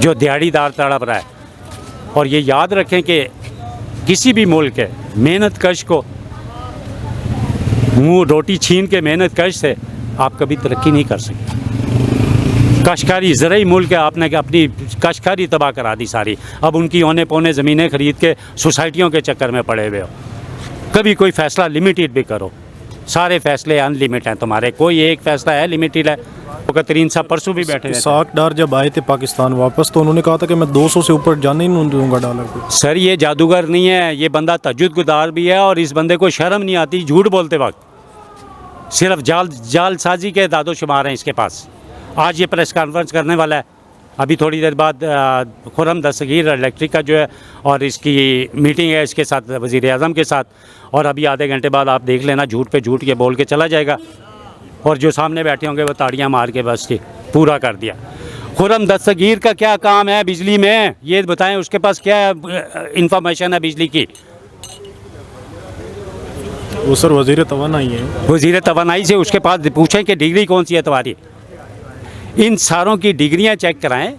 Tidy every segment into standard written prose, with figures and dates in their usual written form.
जो दिहाड़ीदार तड़प रहा है। और ये याद रखें कि किसी भी मुल्क के मेहनत कश को मुँह रोटी छीन के मेहनत कश से आप कभी तरक्की नहीं कर सकते। काश्तकारी ज़रूरी मुल्क है, आपने अपनी काश्तकारी तबाह करा दी सारी। अब उनकी औने पौने ज़मीनें ख़रीद के सोसाइटियों के चक्कर में पड़े हुए हो। कभी कोई फ़ैसला लिमिटेड भी करो, सारे फ़ैसले अनलिमिटेड हैं तुम्हारे, कोई एक फ़ैसला है लिमिटेड है। कतरीन साहब परसों भी बैठे थे। इसाक डार जब आए थे पाकिस्तान वापस तो उन्होंने कहा था कि मैं 200 से ऊपर जाने ही नहीं दूंगा डॉलर को। सर ये जादूगर नहीं है, ये बंदा तहज्जुद गुजार भी है और इस बंदे को शर्म नहीं आती झूठ बोलते वक्त। सिर्फ जालसाजी के दादो शुमार हैं इसके पास। आज ये प्रेस कॉन्फ्रेंस करने वाला है, अभी थोड़ी देर बाद खुर्रम दस्तगीर इलेक्ट्रिक का जो है और इसकी मीटिंग है इसके साथ वज़ीर आज़म के साथ, और अभी आधे घंटे बाद आप देख लेना झूठ पे झूठ ये बोल के चला जाएगा। और जो सामने बैठे होंगे वो ताड़ियां मार के बस ये पूरा कर दिया। खुर्रम दस्तगीर का क्या काम है बिजली में ये बताएं, उसके पास क्या इंफॉर्मेशन है बिजली की? वो सर वज़ीर तवानाई है। वज़ीर तवानाई से उसके पास पूछें कि डिग्री कौन सी है तुम्हारी। इन सारों की डिग्रियां चेक कराएं,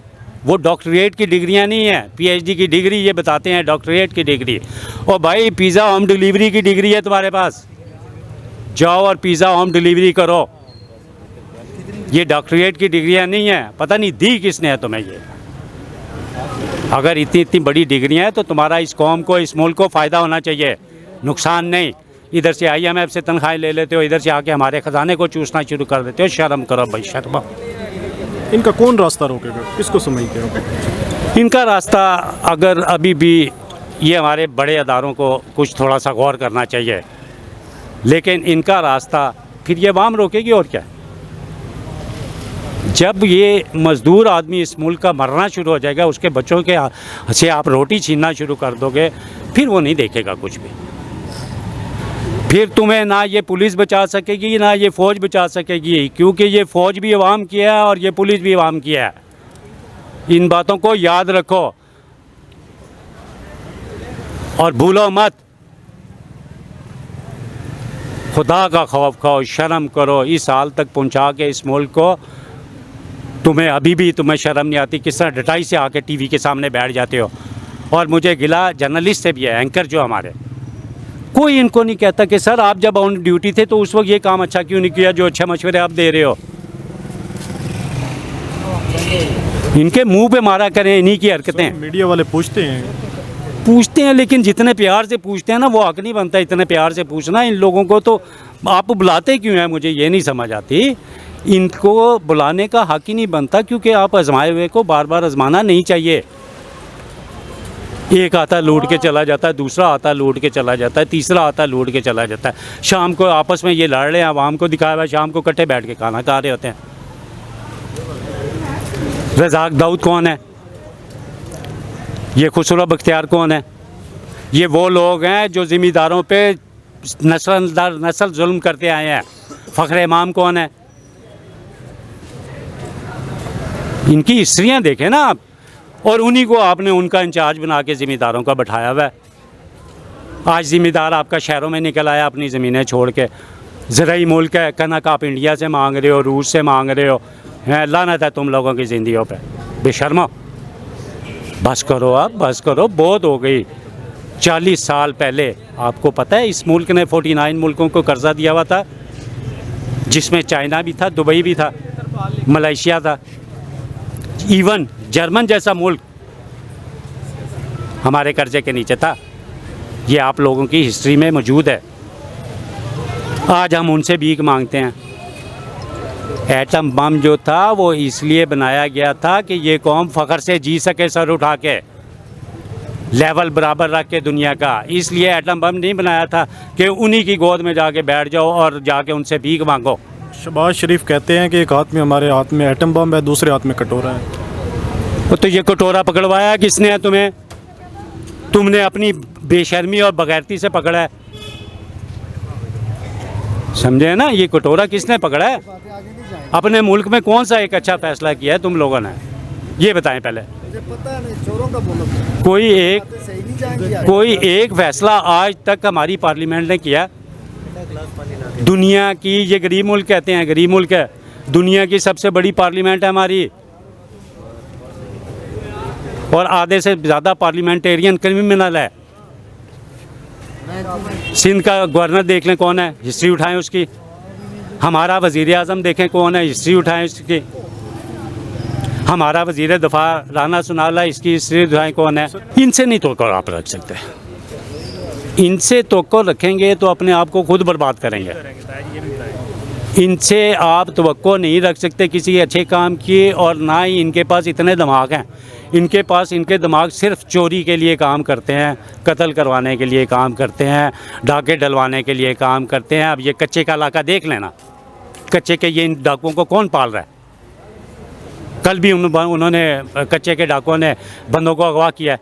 वो डॉक्टरेट की डिग्रियां नहीं है, पीएचडी की डिग्री ये बताते हैं डॉक्टरेट की डिग्री। और भाई पिज़्ज़ा होम डिलीवरी की डिग्री है तुम्हारे पास, जाओ और पिज़्ज़ा होम डिलीवरी करो। ये डॉक्टरेट की डिग्रियां नहीं है, पता नहीं दी किसने है तुम्हें ये। अगर इतनी इतनी बड़ी डिग्रियां हैं तो तुम्हारा इस कौम को इस मुल्क को फ़ायदा होना चाहिए, नुकसान नहीं। इधर से IMF से तनख्वाहें ले लेते हो, इधर से आके हमारे ख़जाने को चूसना शुरू कर देते हो। शर्म करो भाई, शर्म। इनका कौन रास्ता रोकेगा, किसको समझते हो? इनका रास्ता अगर अभी भी ये हमारे बड़े अदारों को कुछ थोड़ा सा गौर करना चाहिए, लेकिन इनका रास्ता फिर ये अवाम रोकेगी और क्या। जब ये मज़दूर आदमी इस मुल्क का मरना शुरू हो जाएगा, उसके बच्चों के से आप रोटी छीनना शुरू कर दोगे, फिर वो नहीं देखेगा कुछ भी। फिर तुम्हें ना ये पुलिस बचा सकेगी ना ये फ़ौज बचा सकेगी, क्योंकि ये फ़ौज भी अवाम की है और ये पुलिस भी अवाम की है। इन बातों को याद रखो और भूलो मत। खुदा का खौफ खाओ, शर्म करो। इस हाल तक पहुंचा के इस मुल्क को तुम्हें अभी भी तुम्हें शर्म नहीं आती, किस तरह डटाई से आके टीवी के सामने बैठ जाते हो। और मुझे गिला जर्नलिस्ट से भी है, एंकर जो हमारे, कोई इनको नहीं कहता कि सर आप जब ऑन ड्यूटी थे तो उस वक्त ये काम अच्छा क्यों नहीं किया जो अच्छे मशवरे आप दे रहे हो। इनके मुंह पे मारा करें इन्हीं की हरकतें। मीडिया वाले पूछते हैं, लेकिन जितने प्यार से पूछते हैं ना वो हक नहीं बनता इतने प्यार से पूछना। इन लोगों को तो आप बुलाते क्यों हैं, मुझे ये नहीं समझ आती। इनको बुलाने का हक ही नहीं बनता, क्योंकि आप आजमाए हुए को बार बार आजमाना नहीं चाहिए। एक आता लूट के चला जाता है, दूसरा आता लूट के चला जाता है, तीसरा आता लूट के चला जाता है। शाम को आपस में ये लड़ रहे हैं, आवाम को दिखाया हुआ, शाम को इकट्ठे बैठ के खाना खा रहे होते हैं। रज़ाक दाऊद कौन है, ये खुसरो बख्तियार कौन है? ये वो लोग हैं जो ज़िम्मेदारों पे नस्ल जुल्म करते आए हैं। फ़ख्र इमाम कौन है? इनकी हिस्ट्रियाँ देखें ना आप, और उन्हीं को आपने उनका इंचार्ज बना के ज़िम्मेदारों का बैठाया हुआ है। आज ज़िम्मेदार आपका शहरों में निकल आया अपनी ज़मीनें छोड़ के। ज़रूरी मुल्क है, कनक आप इंडिया से मांग रहे हो, रूस से मांग रहे हो। हैं लानत है तुम लोगों की ज़िंदगियों पे, बेशर्मो। बस करो अब, बस करो, बहुत हो गई। 40 साल पहले आपको पता है इस मुल्क ने 49 मुल्कों को कर्जा दिया हुआ था, जिसमें चाइना भी था, दुबई भी था, मलेशिया था, इवन जर्मन जैसा मुल्क हमारे कर्जे के नीचे था। ये आप लोगों की हिस्ट्री में मौजूद है। आज हम उनसे भीख मांगते हैं। एटम बम जो था वो इसलिए बनाया गया था कि ये कौम फ़ख्र से जी सके, सर उठा के, लेवल बराबर रख के दुनिया का। इसलिए एटम बम नहीं बनाया था कि उन्हीं की गोद में जाके बैठ जाओ और जाके उनसे भीख मांगो। शहबाज शरीफ कहते हैं कि एक हाथ में हमारे हाथ में एटम बम है, दूसरे हाथ में कटोरा है। तो ये कटोरा पकड़वाया किसने है तुम्हें? तुमने अपनी बेशर्मी और बगैरती से पकड़ा है, समझे ना? ये कटोरा किसने पकड़ा है? अपने मुल्क में कौन सा एक अच्छा फैसला किया है तुम लोगों ने, ये बताएं पहले। कोई एक फैसला आज तक हमारी पार्लियामेंट ने किया? दुनिया की, ये गरीब मुल्क कहते हैं, गरीब मुल्क है, दुनिया की सबसे बड़ी पार्लियामेंट है हमारी। और आधे से ज़्यादा पार्लियामेंटेरियन क्रिमिनल है। सिंध का गवर्नर देख लें कौन है, हिस्ट्री उठाएं उसकी। हमारा वज़ीर आज़म देखें कौन है, हिस्ट्री उठाएं उसकी। हमारा वज़ीर दफ़ा राना सुनाला, इसकी हिस्ट्री उठाएं कौन है। इनसे नहीं तवक्को आप रख सकते। इनसे तवक्को रखेंगे तो अपने आप को खुद बर्बाद करेंगे। इनसे आप तवक्को नहीं रख सकते किसी अच्छे काम की, और ना ही इनके पास इतने दिमाग हैं। इनके दिमाग सिर्फ चोरी के लिए काम करते हैं, कत्ल करवाने के लिए काम करते हैं, डाके डलवाने के लिए काम करते हैं। अब ये कच्चे का इलाका देख लेना, कच्चे के ये इन डाकुओं को कौन पाल रहा है। कल भी उन्होंने कच्चे के डाकुओं ने बंदों को अगवा किया।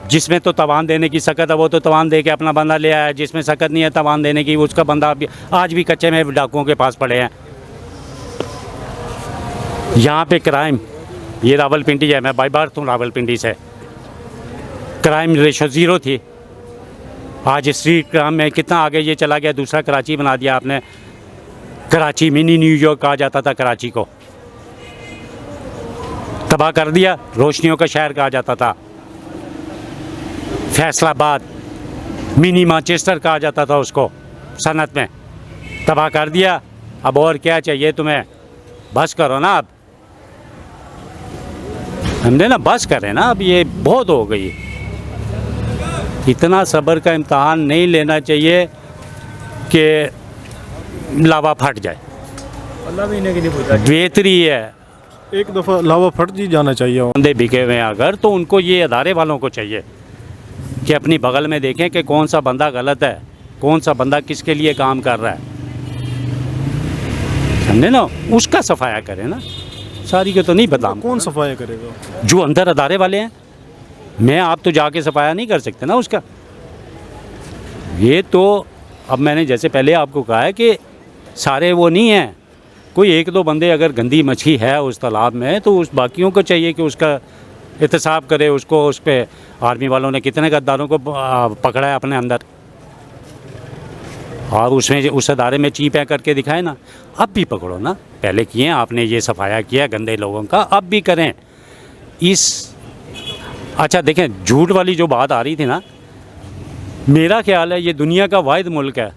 जिसमें तो तवान देने की सकत है वो तो तवान दे के अपना बंदा ले आया, जिसमें सकत नहीं है तवान देने की उसका बंदा आज भी कच्चे में डाकुओं के पास पड़े हैं। यहाँ पे क्राइम, ये रावलपिंडी है, मैं बाई बर्थ हूँ रावलपिंडी से। क्राइम रेशो 0 थी, आज स्ट्रीट क्राइम में कितना आगे ये चला गया। दूसरा कराची बना दिया आपने। कराची मिनी न्यूयॉर्क कहा जाता था, कराची को तबाह कर दिया। रोशनियों का शहर कहा जाता था। फैसलाबाद मिनी मैनचेस्टर कहा जाता था उसको, सनत में तबाह कर दिया। अब और क्या चाहिए तुम्हें, बस करो ना। अब हमने ना बस करें ना, अब ये बहुत हो गई। इतना सब्र का इम्तहान नहीं लेना चाहिए कि लावा फट जाए। अल्लाह भी इन्हें नहीं पूछा। बेहतरी है, एक दफ़ा लावा फट जी जाना चाहिए। बंदे बिके हुए हैं अगर, तो उनको ये अदारे वालों को चाहिए कि अपनी बगल में देखें कि कौन सा बंदा गलत है, कौन सा बंदा किसके लिए काम कर रहा है, समझे ना, उसका सफाया करें ना। सारी को तो नहीं पता। कौन सफाया करेगा? जो अंदर अदारे वाले हैं। मैं आप तो जाके सफाया नहीं कर सकते ना उसका। ये तो अब मैंने जैसे पहले आपको कहा है कि सारे वो नहीं हैं। कोई 1-2 बंदे अगर गंदी मछली है उस तालाब में, तो उस बाकियों को चाहिए कि उसका एहतसाब करे। उसको उस पर आर्मी वालों ने कितने गद्दारों को पकड़ा है अपने अंदर, और उसमें उस अदारे में चीप है करके दिखाए ना। अब भी पकड़ो ना, पहले किए आपने ये सफाया किया गंदे लोगों का, अब भी करें। अच्छा देखें, झूठ वाली जो बात आ रही थी ना, मेरा ख्याल है ये दुनिया का वाहिद मुल्क है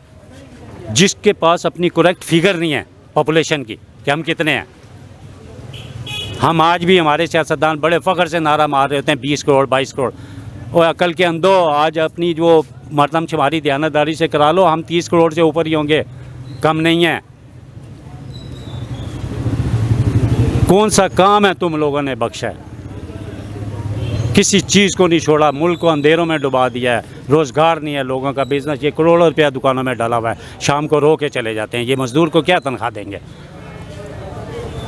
जिसके पास अपनी करेक्ट फिगर नहीं है पॉपुलेशन की कि हम कितने हैं। हम आज भी, हमारे सियासतदान बड़े फ़ख्र से नारा मार रहे होते हैं 20 करोड़ 22 करोड़। और अकल के अंधो, आज अपनी जो मरदमशुमारी दयानतदारी से करा लो, हम 30 करोड़ से ऊपर ही होंगे, कम नहीं है। कौन सा काम है तुम लोगों ने बख्शा है? किसी चीज़ को नहीं छोड़ा, मुल्क को अंधेरों में डुबा दिया है। रोज़गार नहीं है लोगों का, बिजनेस ये करोड़ों रुपया दुकानों में डाला हुआ है, शाम को रो के चले जाते हैं। ये मज़दूर को क्या तनख्वाह देंगे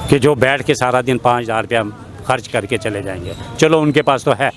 कि जो बैठ के सारा दिन 5,000 रुपया खर्च करके चले जाएंगे। चलो उनके पास तो है।